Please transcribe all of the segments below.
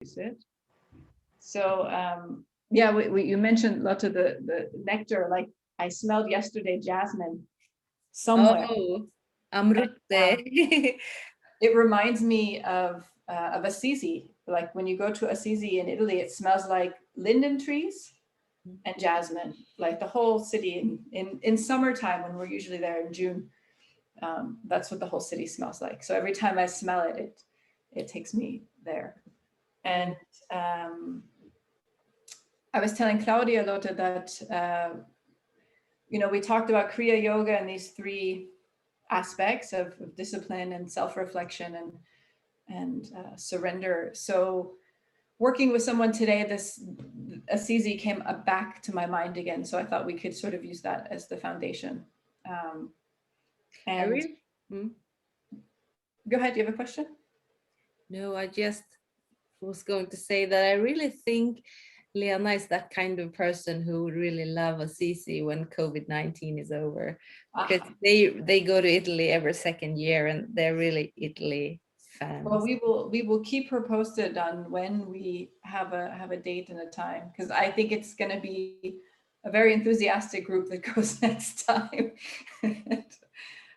use it. So yeah, you mentioned Lotte the nectar. Like I smelled yesterday jasmine somewhere. Oh, Amrutte. It reminds me of Assisi. Like when you go to Assisi in Italy, it smells like linden trees and jasmine. Like the whole city in summertime when we're usually there in June, that's what the whole city smells like. So every time I smell it, it takes me there. And I was telling Claudia Lotte that we talked about Kriya yoga and these three aspects of discipline and self-reflection and surrender. So working with someone today, this Assisi came back to my mind again. So I thought we could sort of use that as the foundation. I And really, hmm? go ahead, do you have a question? No, I just was going to say that I really think Lena is that kind of person who would really love Assisi when COVID-19 is over, because they go to Italy every second year and they're really Italy fans. Well, we will keep her posted on when we have a date and a time, because I think it's going to be a very enthusiastic group that goes next time.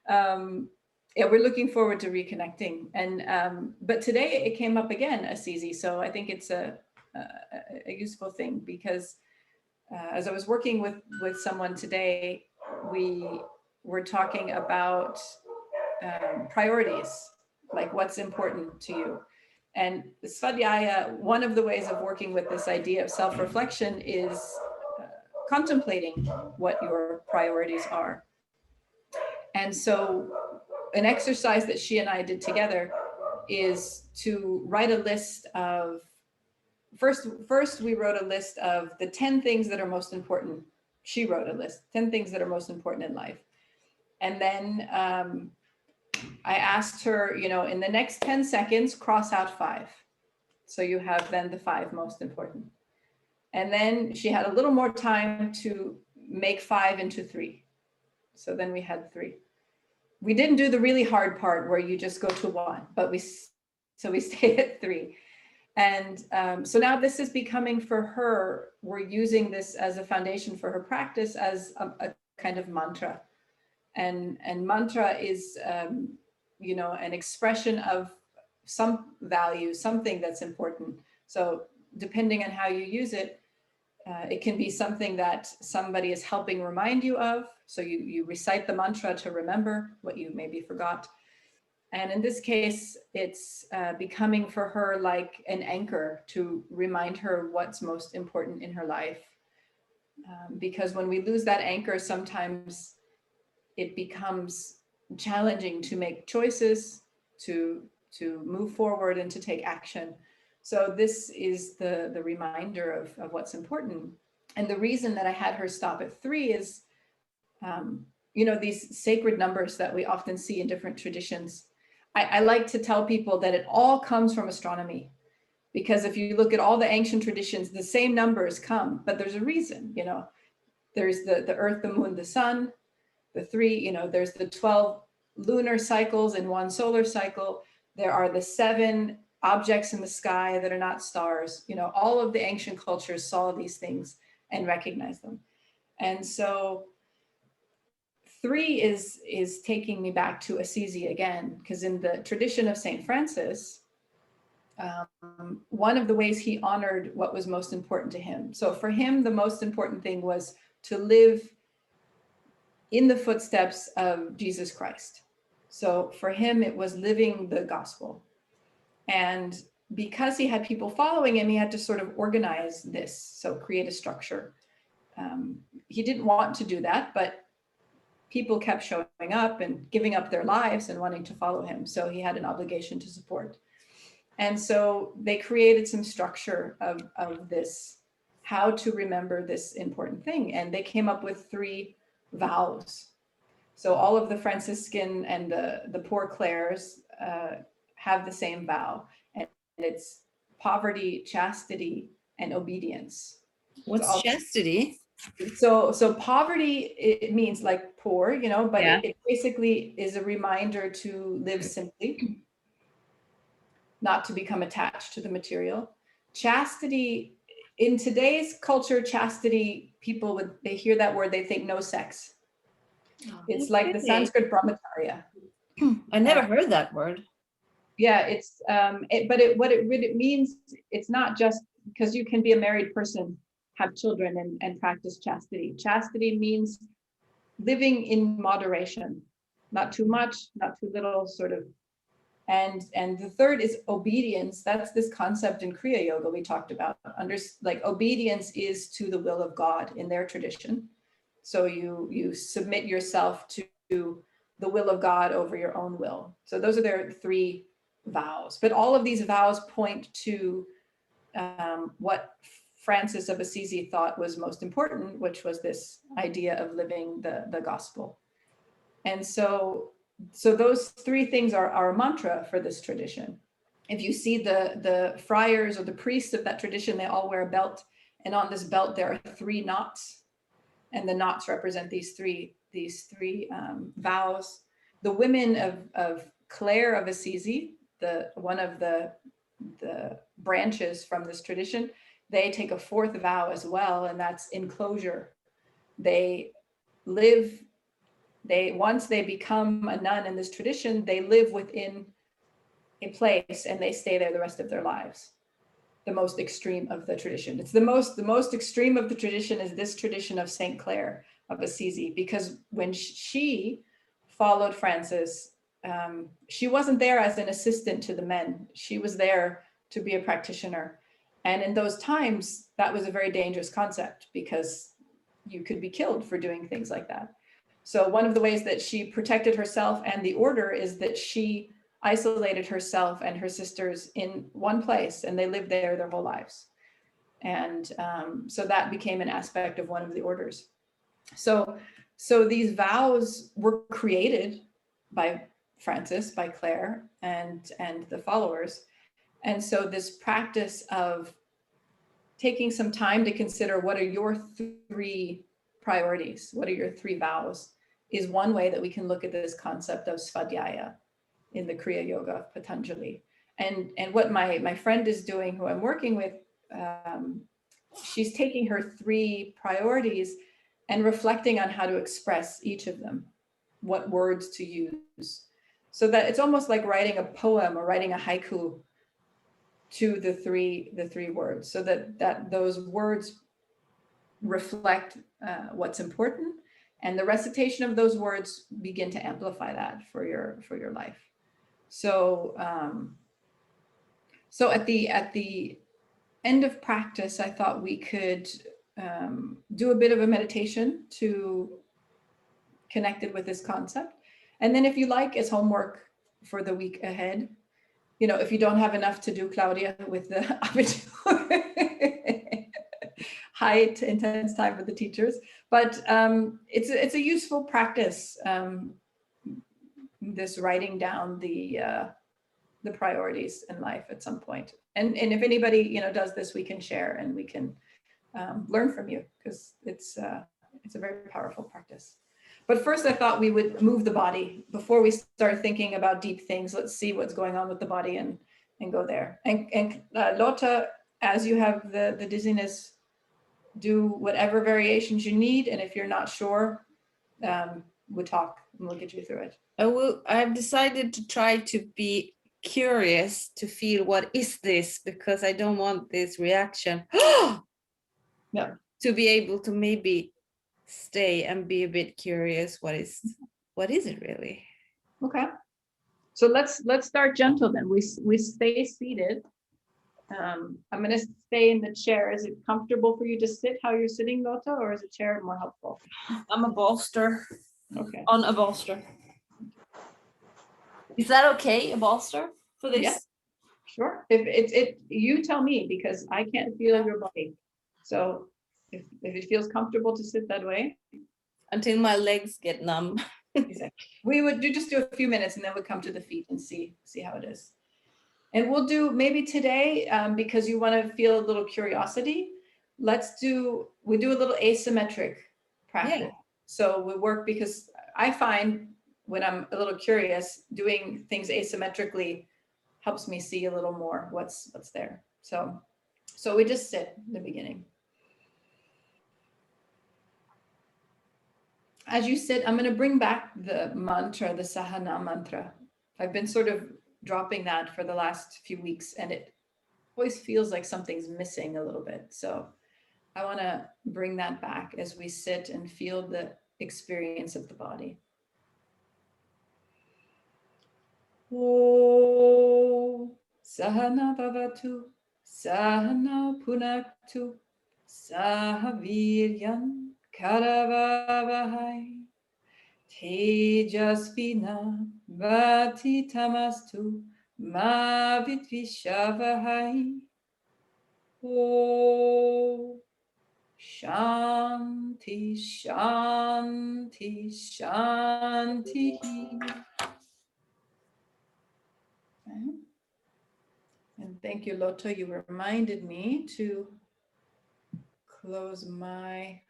um, yeah, we're looking forward to reconnecting. And but today it came up again, Assisi. So I think it's a useful thing because as I was working with someone today, we were talking about priorities, like what's important to you. And Svadyaya, one of the ways of working with this idea of self-reflection is contemplating what your priorities are. And so an exercise that she and I did together is to write a list of first we wrote a list of the 10 things that are most important. She wrote a list, 10 things that are most important in life. And then I asked her, in the next 10 seconds, cross out 5. So you have then the 5 most important. And then she had a little more time to make 5 into 3. So then we had 3. We didn't do the really hard part where you just go to 1, but we stayed at 3. And so now this is becoming for her, we're using this as a foundation for her practice as a kind of mantra. And mantra is, an expression of some value, something that's important. So depending on how you use it, it can be something that somebody is helping remind you of. So you recite the mantra to remember what you maybe forgot. And in this case, it's becoming for her like an anchor to remind her what's most important in her life. Because when we lose that anchor, sometimes it becomes challenging to make choices, to move forward and to take action. So this is the reminder of what's important. And the reason that I had her stop at 3 is, these sacred numbers that we often see in different traditions. I like to tell people that it all comes from astronomy, because if you look at all the ancient traditions, the same numbers come, but there's a reason. There's the earth, the moon, the sun, the 3, there's the 12 lunar cycles in one solar cycle. There are the 7 objects in the sky that are not stars. All of the ancient cultures saw these things and recognized them. And so 3 is taking me back to Assisi again, because in the tradition of Saint Francis, one of the ways he honored what was most important to him. So for him, the most important thing was to live in the footsteps of Jesus Christ. So for him, it was living the gospel. And because he had people following him, he had to sort of organize this, so create a structure. He didn't want to do that, but people kept showing up and giving up their lives and wanting to follow him. So he had an obligation to support. And so they created some structure of this, how to remember this important thing. And they came up with 3 vows. So all of the Franciscan and the Poor Clares have the same vow, and it's poverty, chastity, and obedience. What's chastity? So poverty, it means like poor, but Yeah. it basically is a reminder to live simply, not to become attached to the material. chastity, in today's culture, chastity, people would, they hear that word, they think no sex. It's like the Really? Sanskrit brahmacharya. I never heard that word. Yeah, it's what it really means, it's not just because you can be a married person, have children, and practice chastity. Chastity means living in moderation, not too much, not too little, sort of. And the third is obedience. That's this concept in Kriya Yoga we talked about. Like obedience is to the will of God in their tradition. So you submit yourself to the will of God over your own will. So those are their three vows. But all of these vows point to what Francis of Assisi thought was most important, which was this idea of living the gospel. And so those three things are our mantra for this tradition. If you see the friars or the priests of that tradition, they all wear a belt, and on this belt there are three knots, and the knots represent these three vows. The women of Clare of Assisi, one of the branches from this tradition, they take a fourth vow as well, and that's enclosure. Once they become a nun in this tradition, they live within a place and they stay there the rest of their lives. The most extreme of the tradition. It's the most extreme of the tradition is this tradition of Saint Clare of Assisi, because when she followed Francis, she wasn't there as an assistant to the men. She was there to be a practitioner. And in those times, that was a very dangerous concept because you could be killed for doing things like that. So one of the ways that she protected herself and the order is that she isolated herself and her sisters in one place, and they lived there their whole lives. And so that became an aspect of one of the orders. So these vows were created by Francis, by Clare, and the followers. And so this practice of taking some time to consider what are your three priorities, what are your three vows, is one way that we can look at this concept of Svadyaya in the Kriya Yoga of Patanjali. And what my friend is doing, who I'm working with, she's taking her three priorities and reflecting on how to express each of them, what words to use, so that it's almost like writing a poem or writing a haiku to the three words, so that those words reflect what's important, and the recitation of those words begin to amplify that for your life. So so at the end of practice, I thought we could do a bit of a meditation to connect it with this concept. And then if you like, as homework for the week ahead, if you don't have enough to do, Claudia, with the high intense time for the teachers, but it's a useful practice, this writing down the priorities in life at some point. And if anybody does this, we can share and we can learn from you, because it's a very powerful practice. But first, I thought we would move the body before we start thinking about deep things. Let's see what's going on with the body and go there. And Lotta, as you have the dizziness, do whatever variations you need. And if you're not sure, we'll talk and we'll get you through it. I've decided to try to be curious, to feel what is this, because I don't want this reaction. Yeah. To be able to maybe stay and be a bit curious, what is it really? Okay, so let's start gentle then. We stay seated. I'm going to stay in the chair. Is it comfortable for you to sit how you're sitting, Lotta, or is a chair more helpful? I'm a bolster. Okay. On a bolster. Is that okay, a bolster for this? Yeah, sure. If you tell me, because I can't feel your body. So if it feels comfortable to sit that way. Until my legs get numb. Exactly. We would just do a few minutes and then we'll come to the feet and see how it is. And we'll do maybe today, because you want to feel a little curiosity, we do a little asymmetric practice. Yeah. So we work, because I find when I'm a little curious, doing things asymmetrically helps me see a little more what's there. So So we just sit in the beginning. As you sit, I'm going to bring back the mantra, the Sahana mantra. I've been sort of dropping that for the last few weeks, and it always feels like something's missing a little bit. So I want to bring that back as we sit and feel the experience of the body. Oh, Sahana Bhavatu, Sahana Punaktu, Sahaviryam Karavavahai, Tejasvina Vati Tamastu, Ma Vitvishavahai. Oh, Shanti, Shanti, Shanti. Okay. And thank you, Loto. You reminded me to close my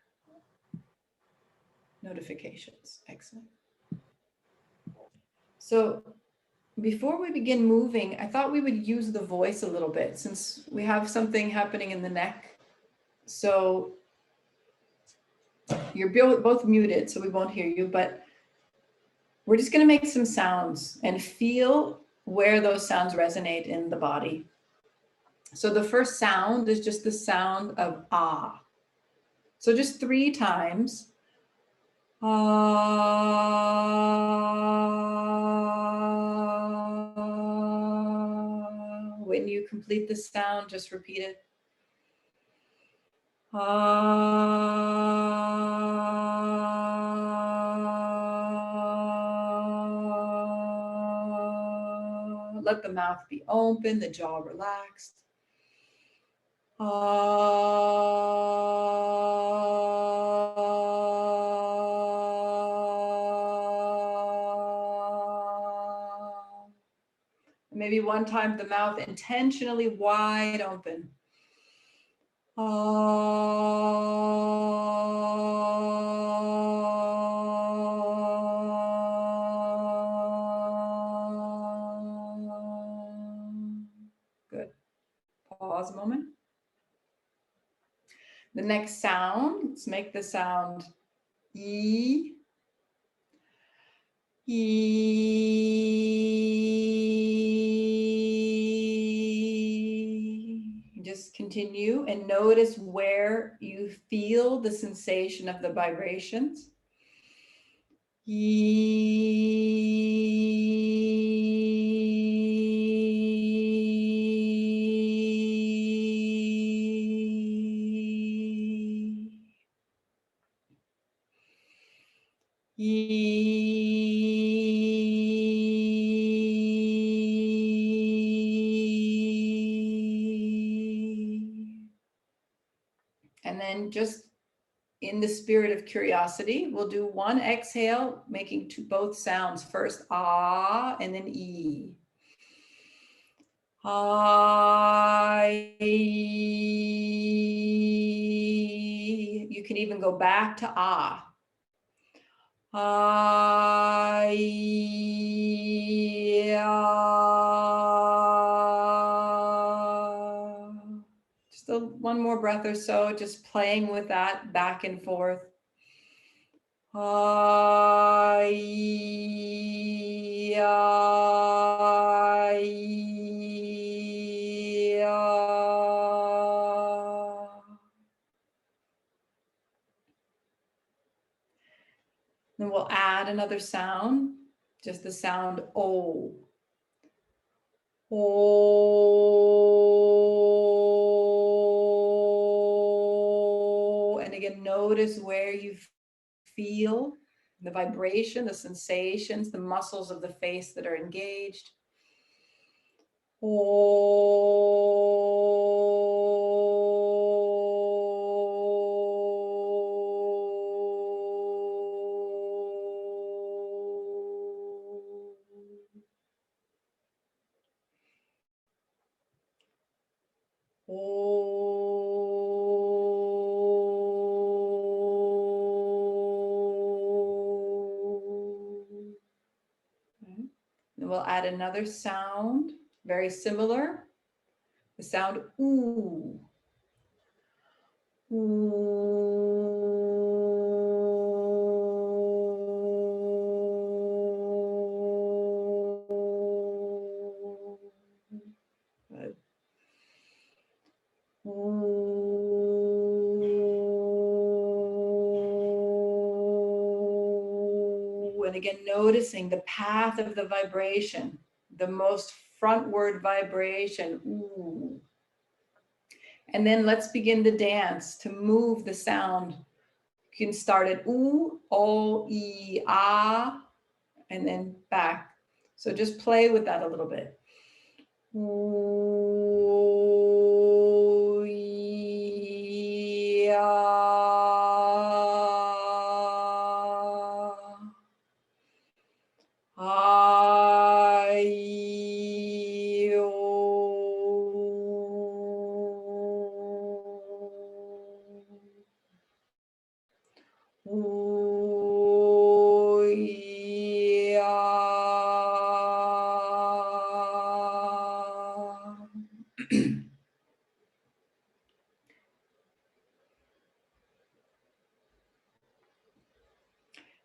notifications. Excellent. So before we begin moving, I thought we would use the voice a little bit since we have something happening in the neck. So you're both muted, so we won't hear you, but we're just going to make some sounds and feel where those sounds resonate in the body. So the first sound is just the sound of ah. So just 3 times. Ah. When you complete the sound, just repeat it. Ah. Let the mouth be open, the jaw relaxed. Maybe one time the mouth intentionally wide open. Good. Pause a moment. The next sound, let's make the sound E. E. Just continue and notice where you feel the sensation of the vibrations. And then just in the spirit of curiosity, we'll do one exhale, making both sounds. First, ah, and then e. I. You can even go back to ah. I. Just one more breath or so, just playing with that back and forth. Then we'll add another sound, just the sound O. O. And again, notice where you feel the vibration, the sensations, the muscles of the face that are engaged. And we'll add another sound, very similar, the sound ooh. And again, noticing the path of the vibration, the most frontward vibration. Ooh. And then let's begin the dance to move the sound. You can start at ooh, o, e, ah, and then back. So just play with that a little bit. Ooh, e, ah, e, o. Ooh,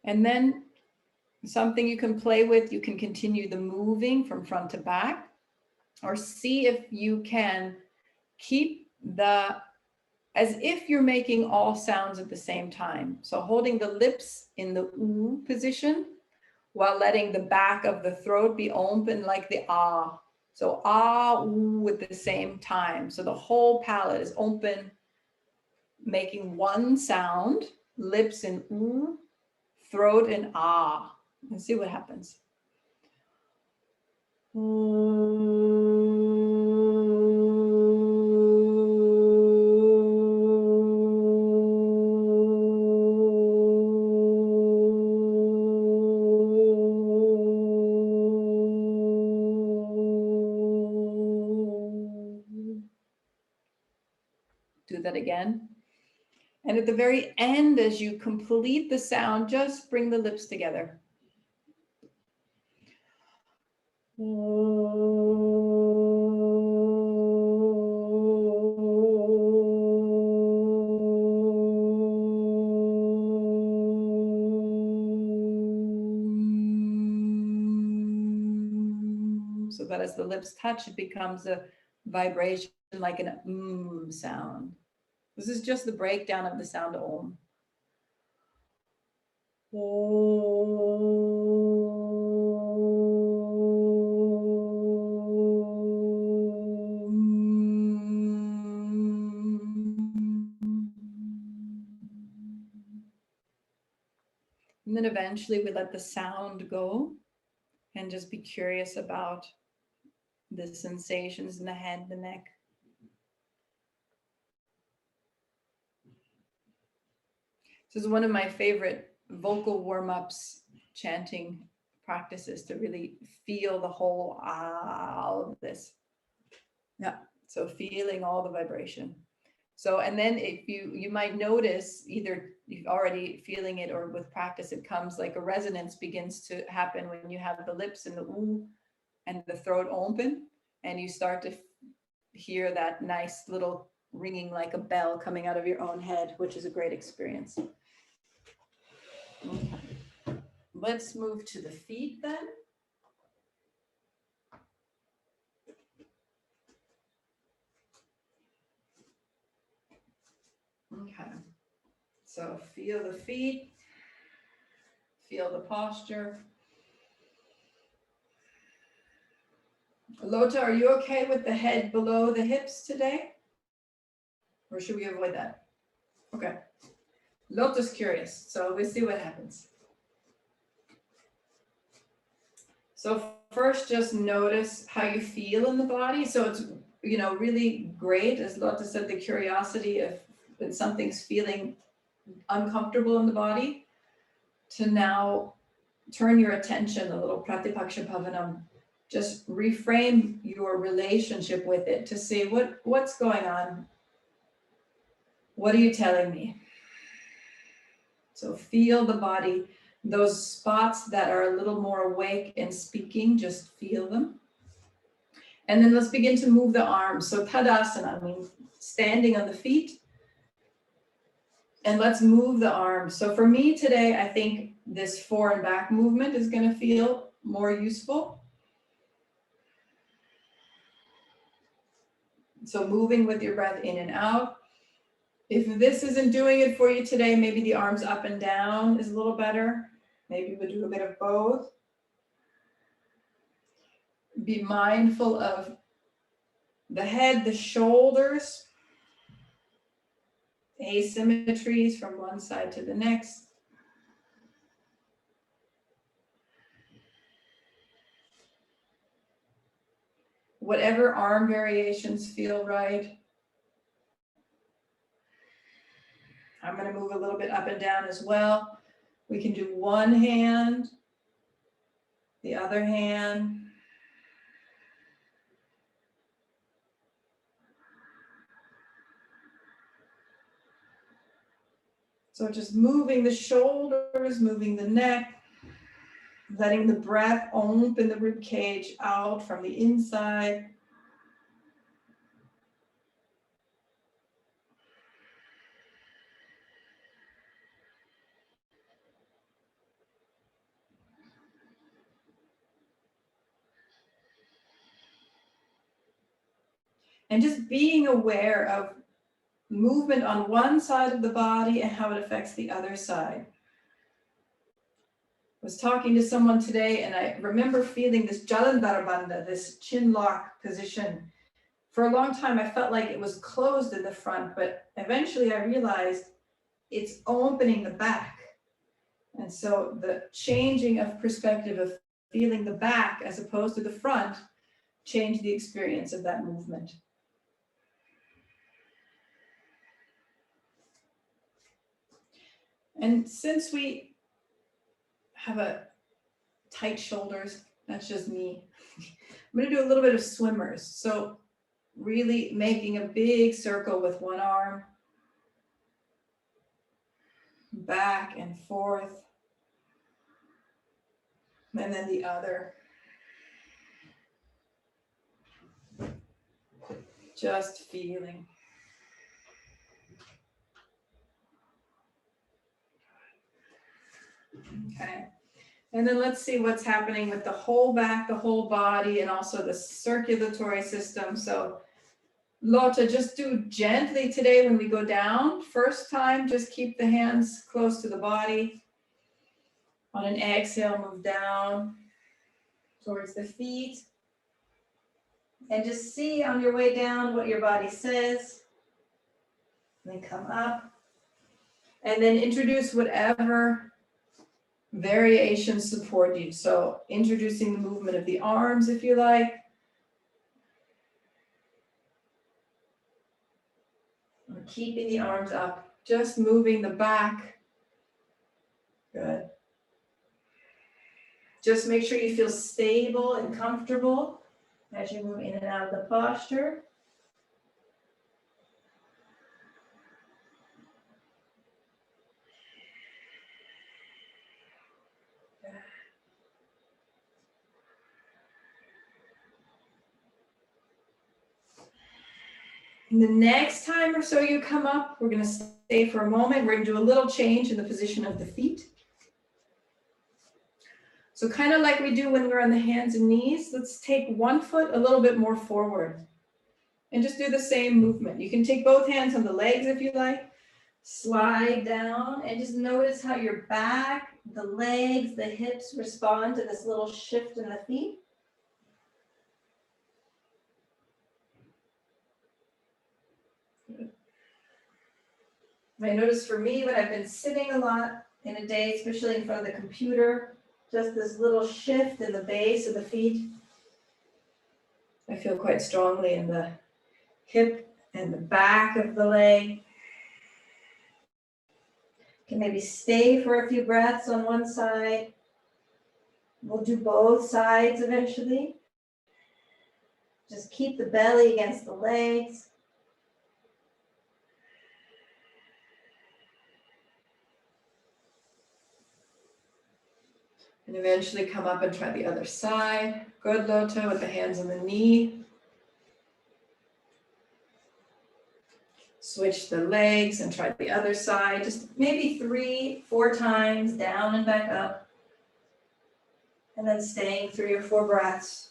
and then something you can play with, you can continue the moving from front to back, or see if you can keep as if you're making all sounds at the same time. So holding the lips in the ooh position while letting the back of the throat be open like the ah. So ah, ooh at the same time. So the whole palate is open, making one sound, lips in ooh, throat in ah. Let's see what happens. Do that again. And at the very end, as you complete the sound, just bring the lips together. So that as the lips touch, it becomes a vibration like an sound. This is just the breakdown of the sound om. And then eventually we let the sound go and just be curious about the sensations in the head, the neck. This is one of my favorite vocal warm-ups, chanting practices, to really feel the whole all of this. Yeah, so feeling all the vibration. So, and then if you might notice, either you're already feeling it or with practice, it comes like a resonance begins to happen when you have the lips and the ooh and the throat open, and you start to hear that nice little ringing like a bell coming out of your own head, which is a great experience. Okay. Let's move to the feet then. Okay. So feel the feet, feel the posture. Lota, are you okay with the head below the hips today? Or should we avoid that? Okay. Lota's curious, so we'll see what happens. So first, just notice how you feel in the body. So it's, really great, as Lotta said, the curiosity of when something's feeling uncomfortable in the body, to now turn your attention, a little pratipaksha bhavanam, just reframe your relationship with it to see what's going on. What are you telling me? So feel the body, those spots that are a little more awake and speaking, just feel them. And then let's begin to move the arms. So Tadasana, standing on the feet. And let's move the arms. So for me today, I think this fore and back movement is going to feel more useful. So moving with your breath in and out. If this isn't doing it for you today, maybe the arms up and down is a little better. Maybe we'll do a bit of both. Be mindful of the head, the shoulders, asymmetries from one side to the next. Whatever arm variations feel right. I'm going to move a little bit up and down as well. We can do one hand, the other hand. So just moving the shoulders, moving the neck, letting the breath open the rib cage out from the inside. And just being aware of movement on one side of the body and how it affects the other side. I was talking to someone today and I remember feeling this Jalandhara, this chin lock position. For a long time, I felt like it was closed in the front, but eventually I realized it's opening the back. And so the changing of perspective of feeling the back as opposed to the front changed the experience of that movement. And since we have tight shoulders, that's just me. I'm going to do a little bit of swimmers. So really making a big circle with one arm, back and forth, and then the other. Just feeling. Okay. And then let's see what's happening with the whole back, the whole body, and also the circulatory system. So Lotta, just do gently today when we go down. First time, just keep the hands close to the body. On an exhale, move down towards the feet. And just see on your way down what your body says. And then come up. And then introduce whatever variations support you. So introducing the movement of the arms if you like. Or keeping the arms up, just moving the back. Good. Just make sure you feel stable and comfortable as you move in and out of the posture. And the next time or so you come up, we're going to stay for a moment. We're going to do a little change in the position of the feet. So kind of like we do when we're on the hands and knees, let's take one foot a little bit more forward and just do the same movement. You can take both hands on the legs if you like, slide down and just notice how your back, the legs, the hips respond to this little shift in the feet. I notice for me when I've been sitting a lot in a day, especially in front of the computer, just this little shift in the base of the feet. I feel quite strongly in the hip and the back of the leg. Can maybe stay for a few breaths on one side. We'll do both sides eventually. Just keep the belly against the legs. And eventually come up and try the other side. Good, Lotta, with the hands on the knee. Switch the legs and try the other side. Just maybe 3-4 times, down and back up. And then staying 3 or 4 breaths.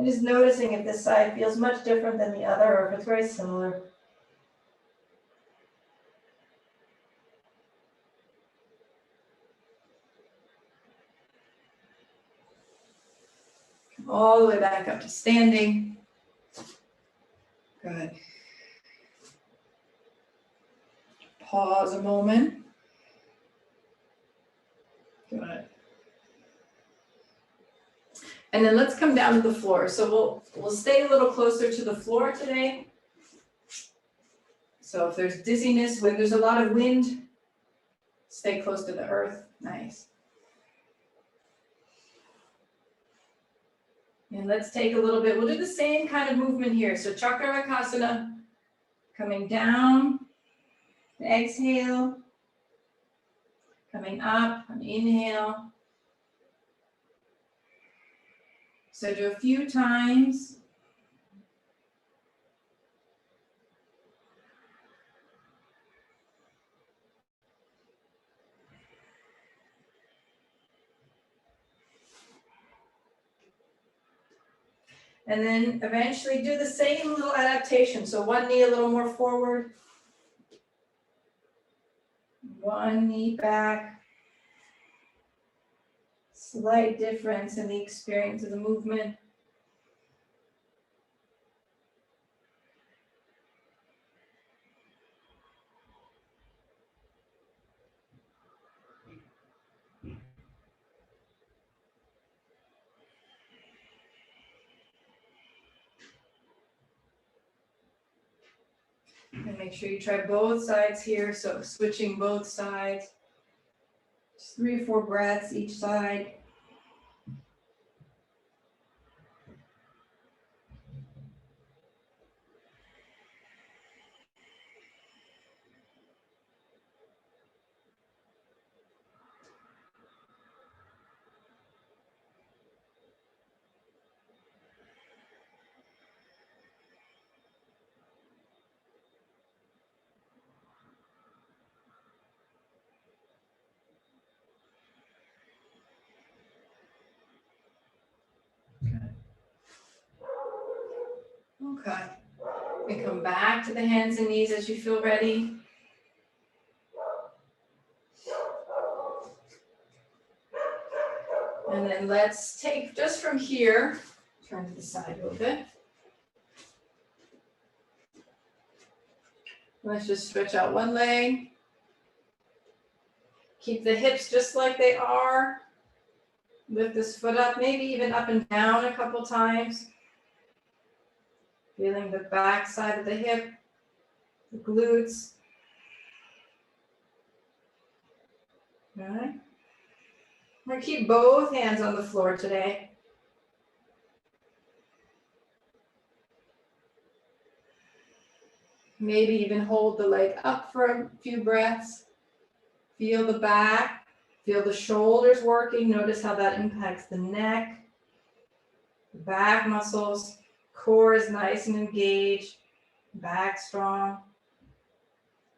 And just noticing if this side feels much different than the other or if it's very similar. All the way back up to standing. Good. Pause a moment. Good. And then let's come down to the floor. So we'll stay a little closer to the floor today. So if there's dizziness, when there's a lot of wind, stay close to the earth. Nice. And let's take a little bit, we'll do the same kind of movement here. So Chakravakasana, coming down, exhale, coming up, inhale. So do a few times. And then eventually do the same little adaptation. So one knee a little more forward. One knee back. Slight difference in the experience of the movement. And make sure you try both sides here. So switching both sides. Just 3 or 4 breaths each side. Okay. And come back to the hands and knees as you feel ready. And then let's take just from here, turn to the side a little bit. Let's just stretch out one leg. Keep the hips just like they are. Lift this foot up, maybe even up and down a couple times. Feeling the back side of the hip, the glutes. All right. We're going to keep both hands on the floor today. Maybe even hold the leg up for a few breaths. Feel the back, feel the shoulders working. Notice how that impacts the neck, the back muscles. Core is nice and engaged, back strong.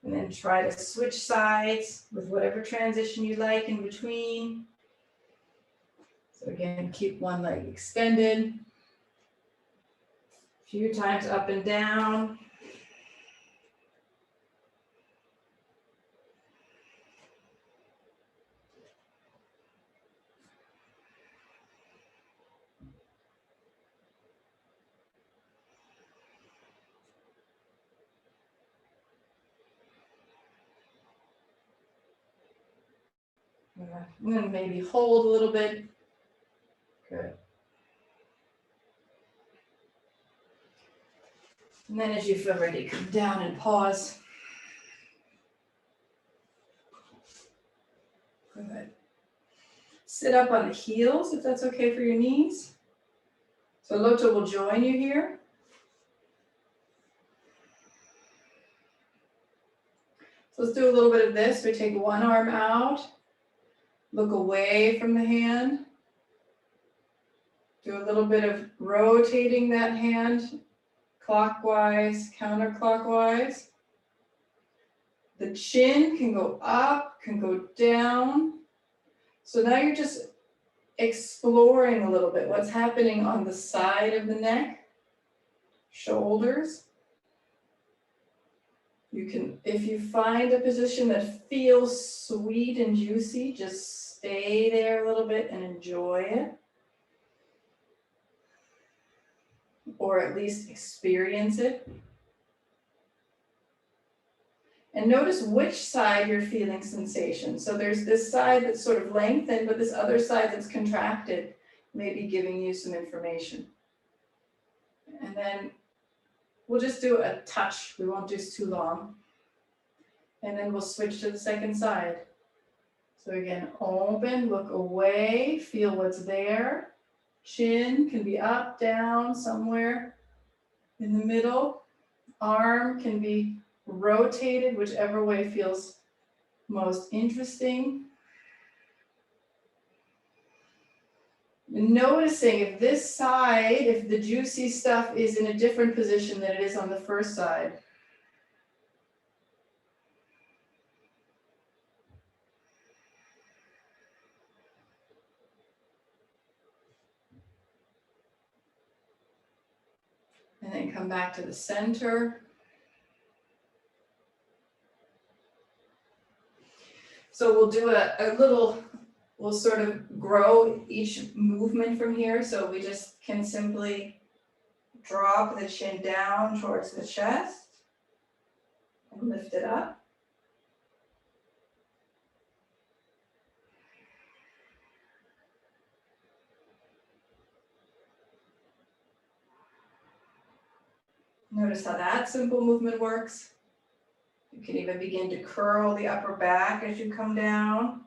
And then try to switch sides with whatever transition you like in between. So again, keep one leg extended. A few times up and down. And then maybe hold a little bit. Good. And then as you feel ready, come down and pause. Good. Sit up on the heels if that's okay for your knees. So Loto will join you here. So let's do a little bit of this. We take one arm out, look away from the hand. Do a little bit of rotating that hand clockwise, counterclockwise. The chin can go up, can go down. So now you're just exploring a little bit what's happening on the side of the neck, shoulders. You can, if you find a position that feels sweet and juicy, just stay there a little bit and enjoy it. Or at least experience it. And notice which side you're feeling sensation. So there's this side that's sort of lengthened, but this other side that's contracted, maybe giving you some information. And then we'll just do a touch. We won't do this too long. And then we'll switch to the second side. So again, open, look away, feel what's there. Chin can be up, down, somewhere in the middle. Arm can be rotated, whichever way feels most interesting. Noticing if this side, if the juicy stuff is in a different position than it is on the first side. And then come back to the center. So we'll do a little, we'll sort of grow each movement from here. So we just can simply drop the chin down towards the chest and lift it up. Notice how that simple movement works. You can even begin to curl the upper back as you come down.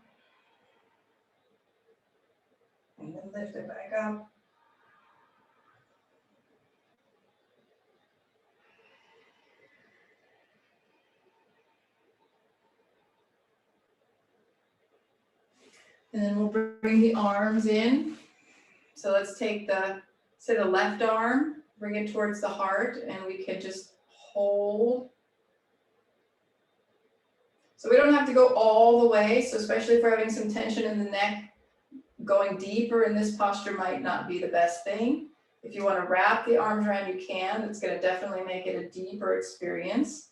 And then lift it back up. And then we'll bring the arms in. So let's take the, say the left arm, bring it towards the heart, and we can just hold. So we don't have to go all the way. So especially if we're having some tension in the neck, going deeper in this posture might not be the best thing. If you want to wrap the arms around, you can. It's going to definitely make it a deeper experience.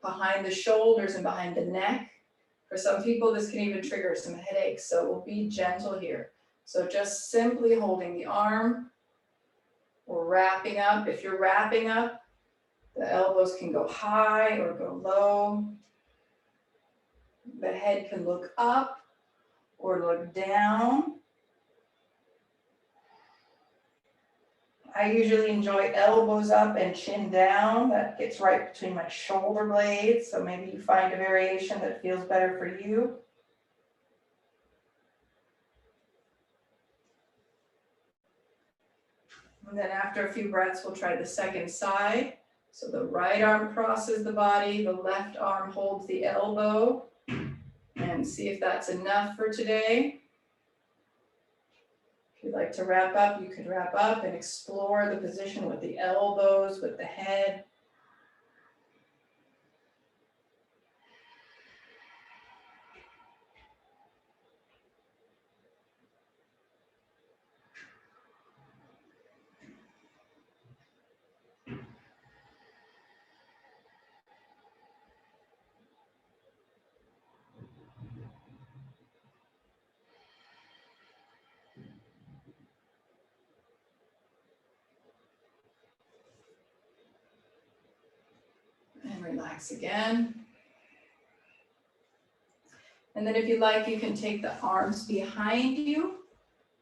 Behind the shoulders and behind the neck. For some people, this can even trigger some headaches. So we'll be gentle here. So just simply holding the arm. We're wrapping up. If you're wrapping up, the elbows can go high or go low. The head can look up or look down. I usually enjoy elbows up and chin down. That gets right between my shoulder blades. So maybe you find a variation that feels better for you. And then after a few breaths, we'll try the second side. So the right arm crosses the body, the left arm holds the elbow. And see if that's enough for today. If you'd like to wrap up, you could wrap up and explore the position with the elbows, with the head. And relax again. And then if you like, you can take the arms behind you,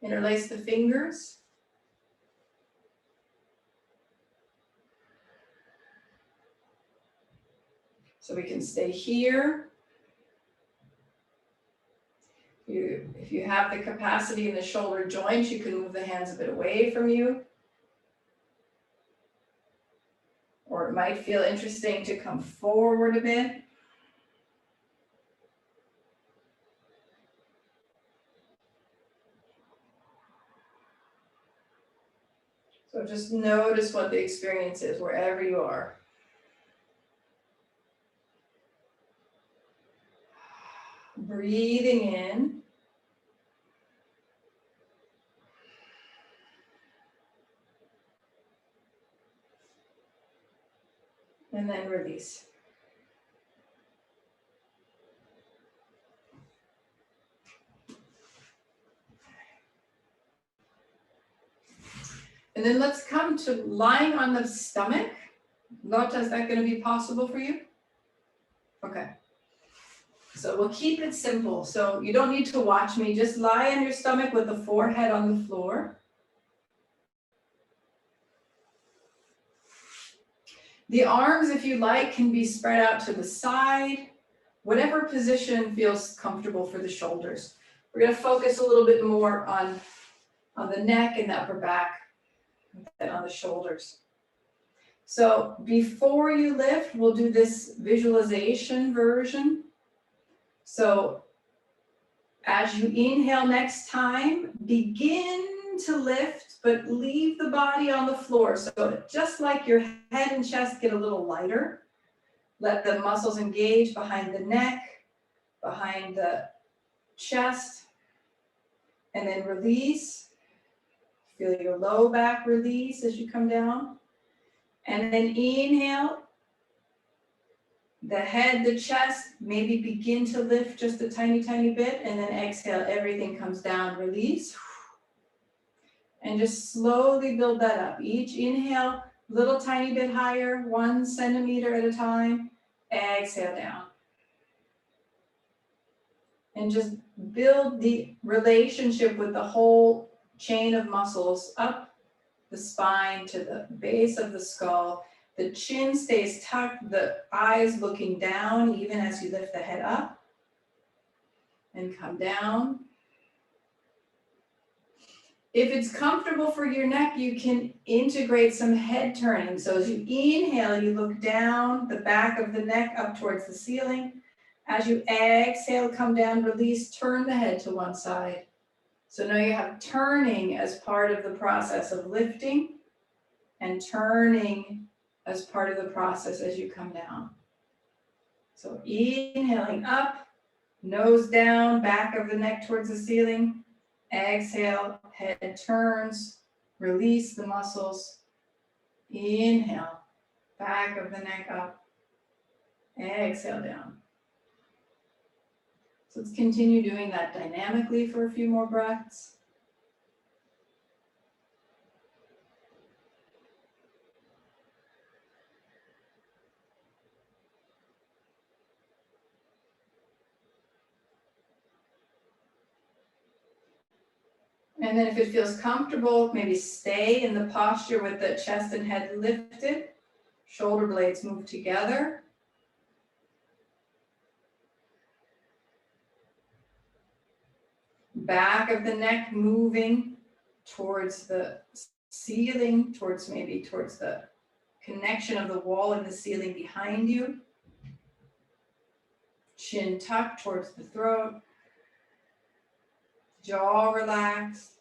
interlace the fingers. So we can stay here. If you have the capacity in the shoulder joints, you can move the hands a bit away from you. Or it might feel interesting to come forward a bit. So just notice what the experience is wherever you are. Breathing in. And then release. And then let's come to lying on the stomach. Lotta, is that going to be possible for you? Okay. So we'll keep it simple. So you don't need to watch me. Just lie on your stomach with the forehead on the floor. The arms, if you like, can be spread out to the side. Whatever position feels comfortable for the shoulders. We're going to focus a little bit more on the neck and the upper back than on the shoulders. So before you lift, we'll do this visualization version. So as you inhale next time, begin to lift, but leave the body on the floor. So just like your head and chest get a little lighter, let the muscles engage behind the neck, behind the chest, and then release. Feel your low back release as you come down. And then inhale. The head, the chest, maybe begin to lift just a tiny, tiny bit, and then exhale, everything comes down, release. And just slowly build that up. Each inhale, little tiny bit higher, 1 centimeter at a time. Exhale down. And just build the relationship with the whole chain of muscles up the spine to the base of the skull. The chin stays tucked, the eyes looking down even as you lift the head up. And come down. If it's comfortable for your neck, you can integrate some head turning. So as you inhale, you look down the back of the neck up towards the ceiling. As you exhale, come down, release, turn the head to one side. So now you have turning as part of the process of lifting and turning as part of the process as you come down. So inhaling up, nose down, back of the neck towards the ceiling. Exhale, head turns, release the muscles. Inhale, back of the neck up. Exhale down. So let's continue doing that dynamically for a few more breaths. And then if it feels comfortable, maybe stay in the posture with the chest and head lifted. Shoulder blades move together. Back of the neck moving towards the ceiling, towards the connection of the wall and the ceiling behind you. Chin tucked towards the throat. Jaw relaxed.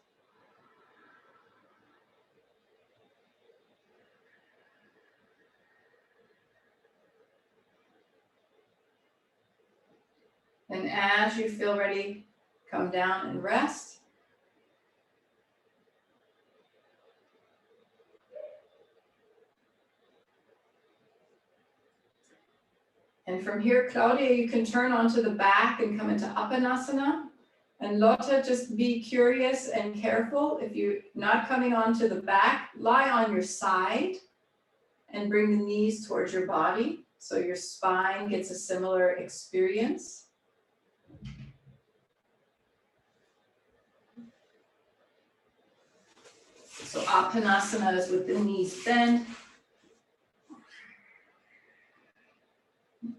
And as you feel ready, come down and rest. And from here, Claudia, you can turn onto the back and come into Apanasana. And Lotta, just be curious and careful. If you're not coming onto the back, lie on your side and bring the knees towards your body so your spine gets a similar experience. So Apanasana is with the knees bent.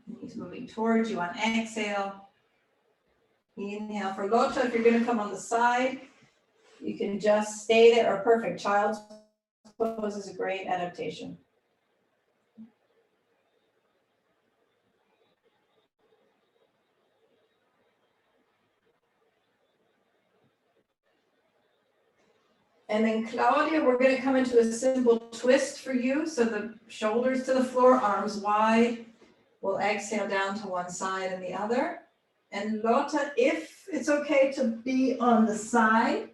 Knees moving towards you on exhale. Inhale. For Lotta, if you're going to come on the side, you can just stay there, or perfect. Child's pose is a great adaptation. And then Claudia, we're going to come into a simple twist for you. So the shoulders to the floor, arms wide. We'll exhale down to one side and the other. And Lotta, if it's okay to be on the side,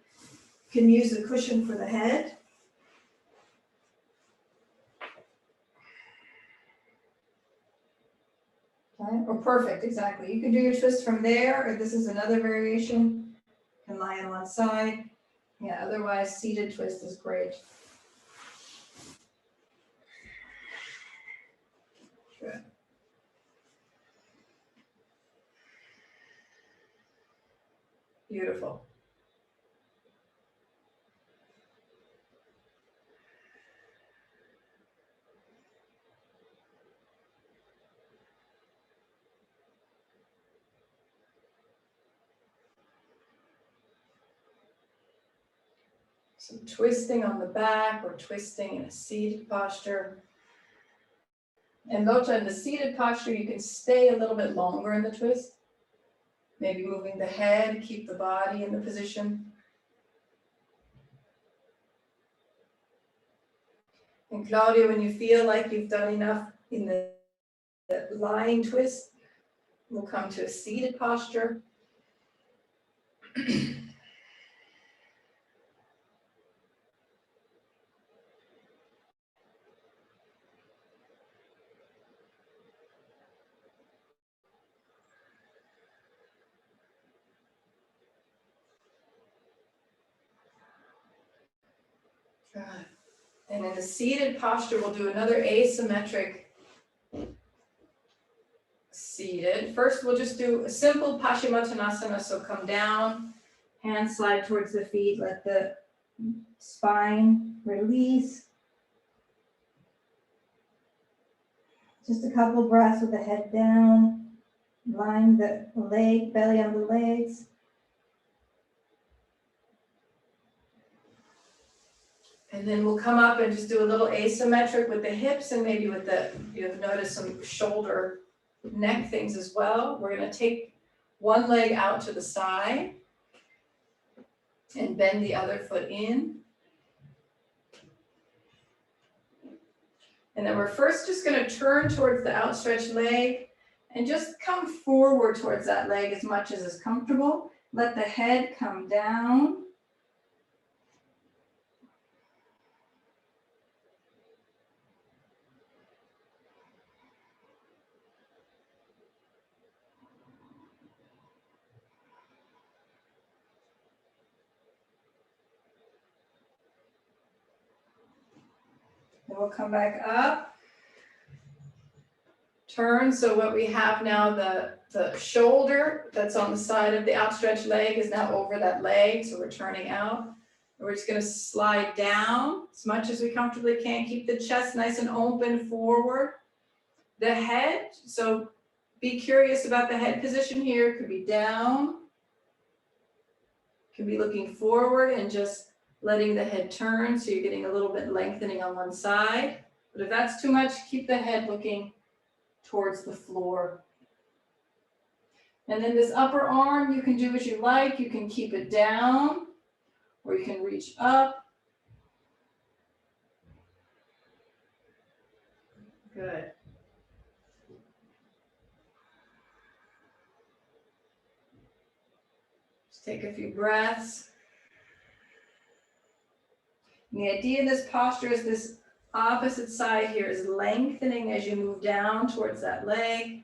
can use a cushion for the head. Okay, or perfect, exactly. You can do your twist from there, or this is another variation. You can lie on one side. Yeah, otherwise seated twist is great. Good. Beautiful. Some twisting on the back or twisting in a seated posture. And Locha, in the seated posture, you can stay a little bit longer in the twist. Maybe moving the head, keep the body in the position. And Claudia, when you feel like you've done enough in the lying twist, we'll come to a seated posture. Good. And in a seated posture, we'll do another asymmetric seated. First, we'll just do a simple Paschimottanasana, so come down, hands slide towards the feet, let the spine release. Just a couple breaths with the head down, lying the leg, belly on the legs. And then we'll come up and just do a little asymmetric with the hips and maybe with the, you've noticed some shoulder, neck things as well. We're going to take one leg out to the side and bend the other foot in. And then we're first just going to turn towards the outstretched leg and just come forward towards that leg as much as is comfortable. Let the head come down. And we'll come back up. Turn, so what we have now, the shoulder that's on the side of the outstretched leg is now over that leg, so we're turning out. And we're just going to slide down as much as we comfortably can. Keep the chest nice and open forward. The head, so be curious about the head position here. Could be down. Could be looking forward and just letting the head turn, so you're getting a little bit lengthening on one side. But if that's too much, keep the head looking towards the floor. And then this upper arm, you can do as you like. You can keep it down, or you can reach up. Good. Just take a few breaths. And the idea in this posture is this opposite side here is lengthening as you move down towards that leg.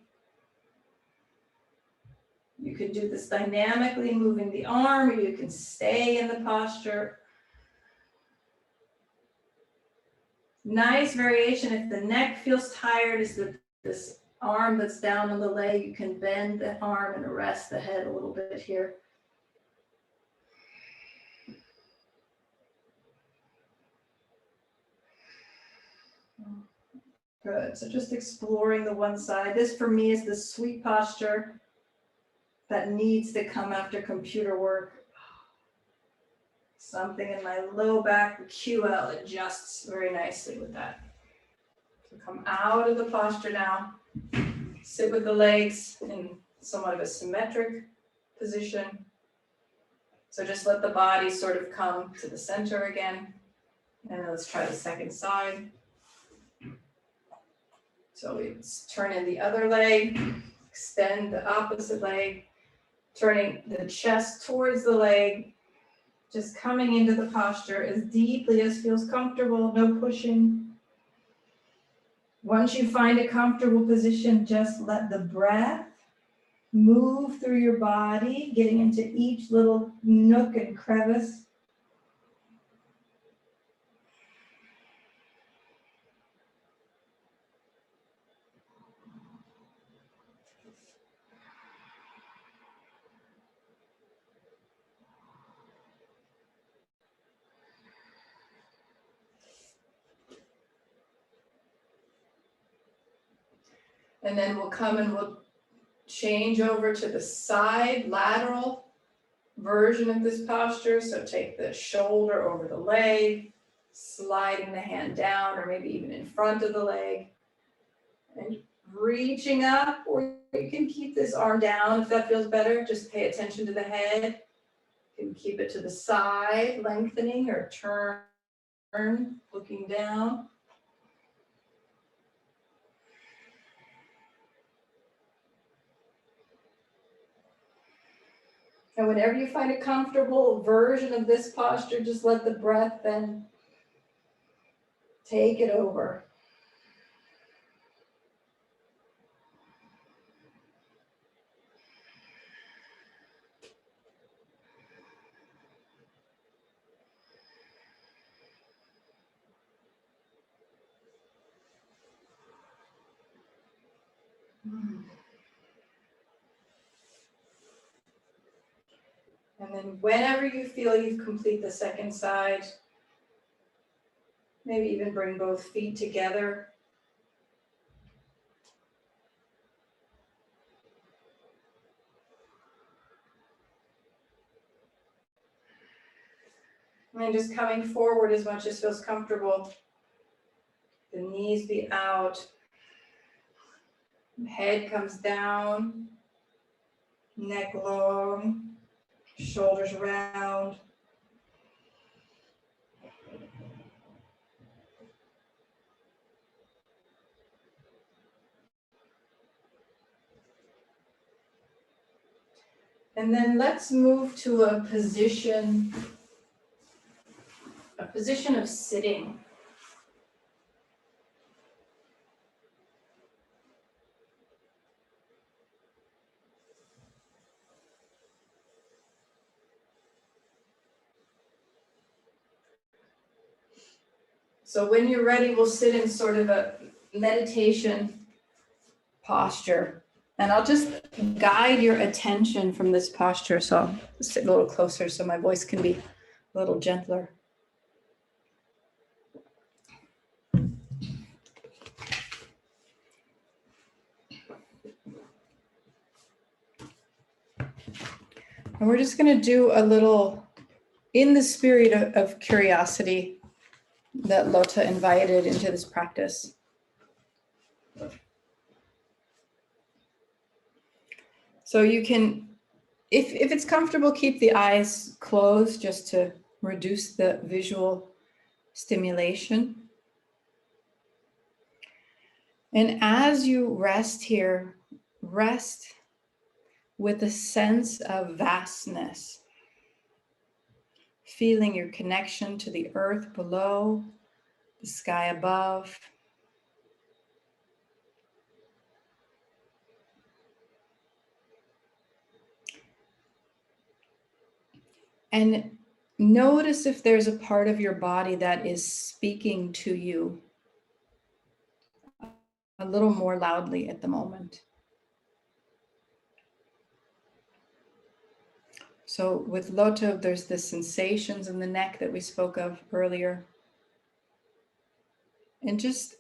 You can do this dynamically, moving the arm, or you can stay in the posture. Nice variation. If the neck feels tired, is this arm that's down on the leg, you can bend the arm and rest the head a little bit here. Good. So just exploring the one side. This for me is the sweet posture that needs to come after computer work. Something in my low back, the QL adjusts very nicely with that. So come out of the posture now. Sit with the legs in somewhat of a symmetric position. So just let the body sort of come to the center again. And then let's try the second side. So we turn in the other leg, extend the opposite leg, turning the chest towards the leg, just coming into the posture as deeply as feels comfortable, no pushing. Once you find a comfortable position, just let the breath move through your body, getting into each little nook and crevice. And then we'll come and we'll change over to the side lateral version of this posture. So take the shoulder over the leg, sliding the hand down or maybe even in front of the leg and reaching up, or you can keep this arm down if that feels better. Just pay attention to the head. You can keep it to the side, lengthening or turn, looking down. And whenever you find a comfortable version of this posture, just let the breath then take it over. And then whenever you feel you've completed the second side, maybe even bring both feet together. And then just coming forward as much as feels comfortable. The knees be out. Head comes down. Neck long. Shoulders round. And then let's move to a position of sitting. So when you're ready, we'll sit in sort of a meditation posture. And I'll just guide your attention from this posture. So I'll sit a little closer so my voice can be a little gentler. And we're just going to do a little, in the spirit of curiosity that Lotta invited into this practice. So you can, if it's comfortable, keep the eyes closed just to reduce the visual stimulation. And as you rest here, rest with a sense of vastness, feeling your connection to the earth below, the sky above. And notice if there's a part of your body that is speaking to you a little more loudly at the moment. So with Lotta, there's the sensations in the neck that we spoke of earlier. And just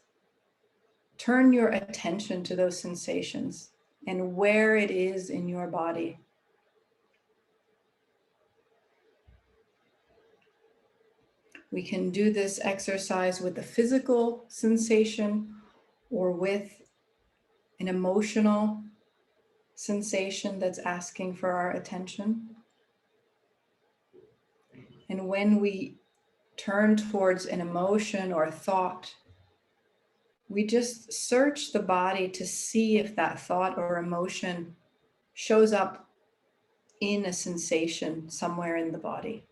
turn your attention to those sensations and where it is in your body. We can do this exercise with a physical sensation or with an emotional sensation that's asking for our attention. And when we turn towards an emotion or a thought, we just search the body to see if that thought or emotion shows up in a sensation somewhere in the body.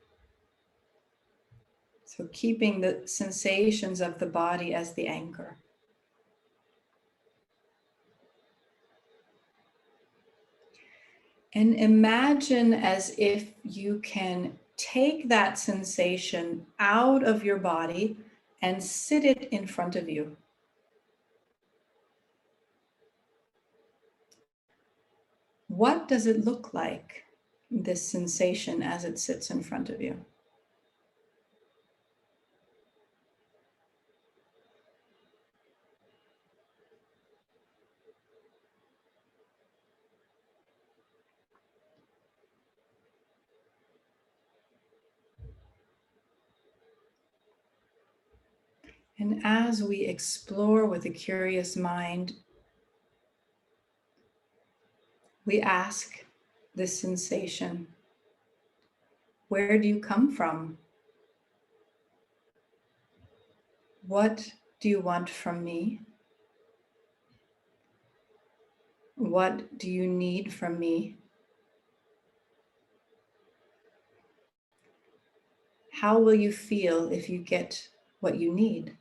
So keeping the sensations of the body as the anchor. And imagine as if you can take that sensation out of your body and sit it in front of you. What does it look like, this sensation, as it sits in front of you? And as we explore with a curious mind, we ask this sensation, where do you come from? What do you want from me? What do you need from me? How will you feel if you get what you need?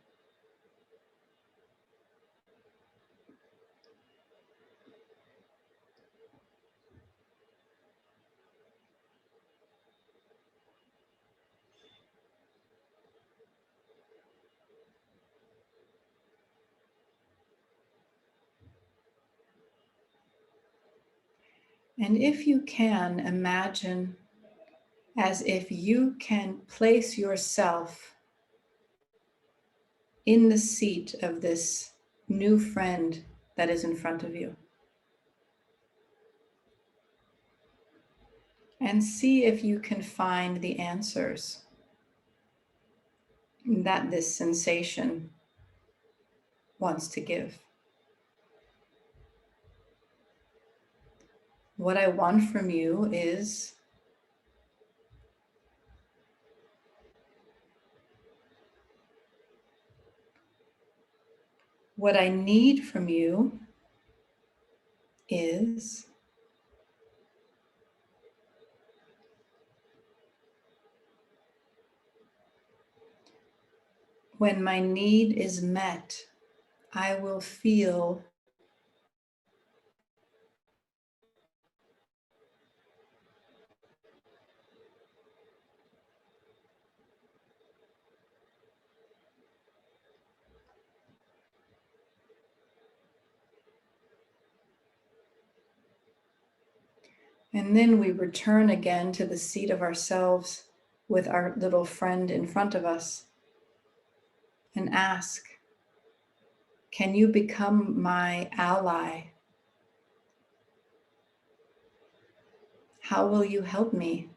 And if you can, imagine as if you can place yourself in the seat of this new friend that is in front of you. And see if you can find the answers that this sensation wants to give. What I want from you is what I need from you is when my need is met, I will feel and then we return again to the seat of ourselves with our little friend in front of us and ask, can you become my ally? How will you help me?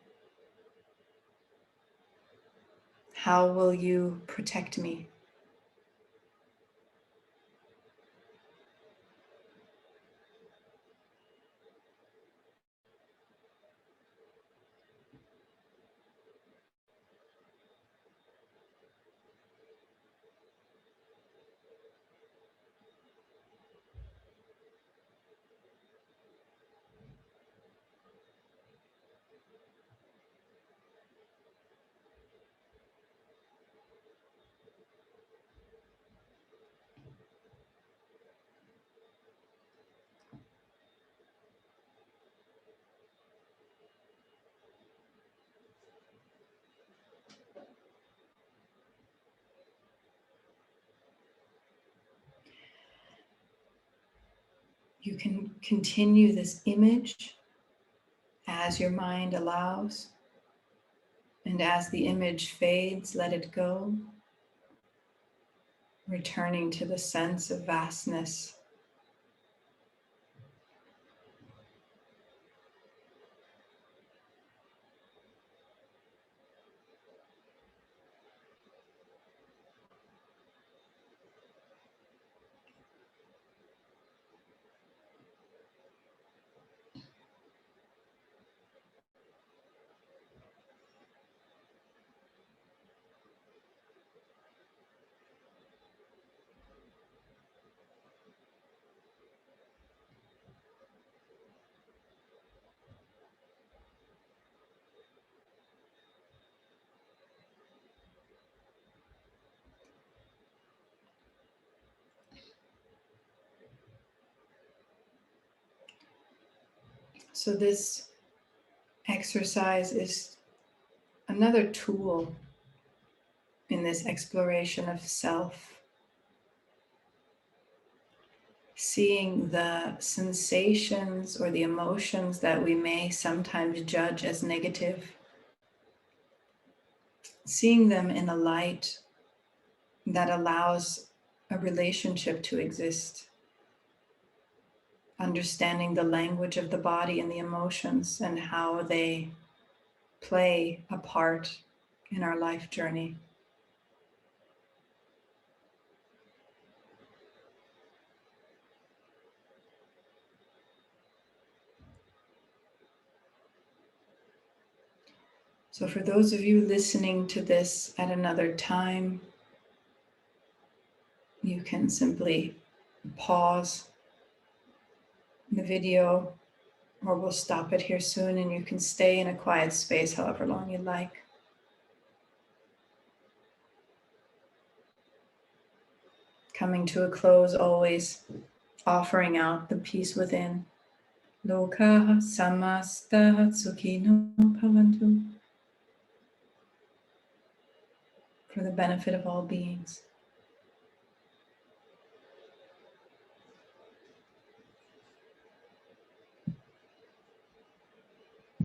How will you protect me? You can continue this image as your mind allows. And as the image fades, let it go, returning to the sense of vastness. So this exercise is another tool in this exploration of self, seeing the sensations or the emotions that we may sometimes judge as negative, seeing them in a light that allows a relationship to exist, understanding the language of the body and the emotions and how they play a part in our life journey. So for those of you listening to this at another time, you can simply pause the video, or we'll stop it here soon, and you can stay in a quiet space however long you like. Coming to a close, always offering out the peace within. Lokaha samastaha sukhino bhavantu. For the benefit of all beings.